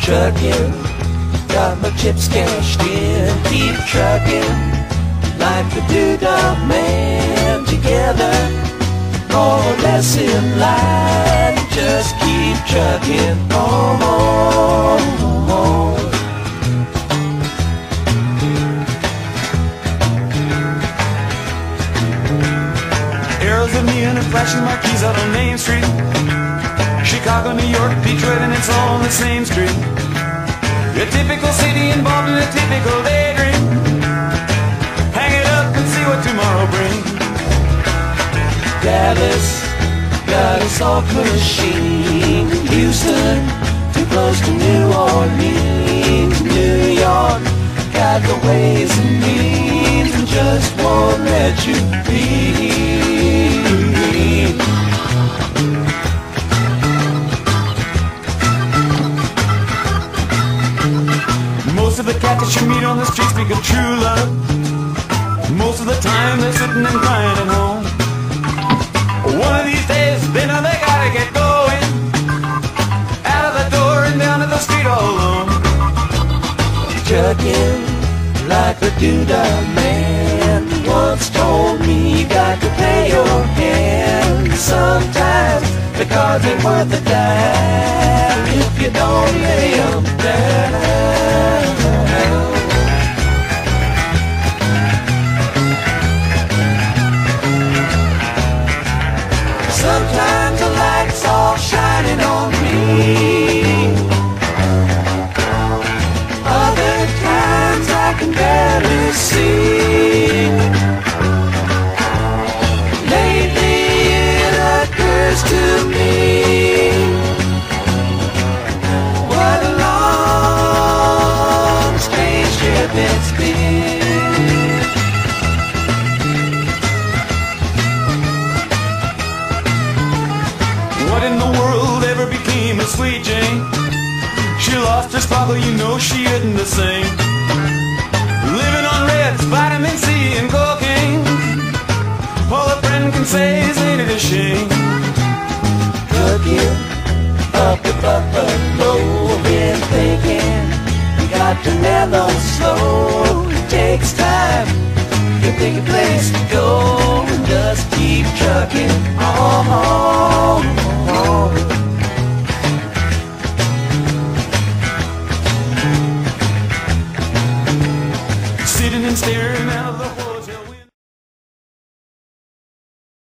Truckin', got my chips cashed in. Keep truckin', like the doodah man. Together, more or less in line. Just keep truckin' on. Arrows of neon and flashing marquees out on Main Street. Chicago, New York, Detroit, and it's all on the same street. A typical city involved in a typical daydream. Hang it up and see what tomorrow brings. Dallas, got a soft machine. Houston, too close to New Orleans. New York, got the ways and means, and just won't let you be. Most of the cats that you meet on the street speak of true love. Most of the time they're sitting and crying at home. One of these days they know they gotta get going. Out of the door and down to the street all alone. Truckin' like a doodah man once told me you got to pay your hand. Sometimes the cards ain't worth a dime if you don't lay 'em down. Sometimes the light's all shining on me. Other times I can barely see. Lately it occurs to me, what a long, strange trip it's been. What in the world ever became of Sweet Jane? She lost her sparkle, you know she isn't the same. Living on reds, vitamin C and cocaine. All a friend can say is ain't it a shame. Truckin', up the buffalo, been thinking you got to mellow slow. It takes time to pick a place to go and just keep trucking on. Sitting and staring out of the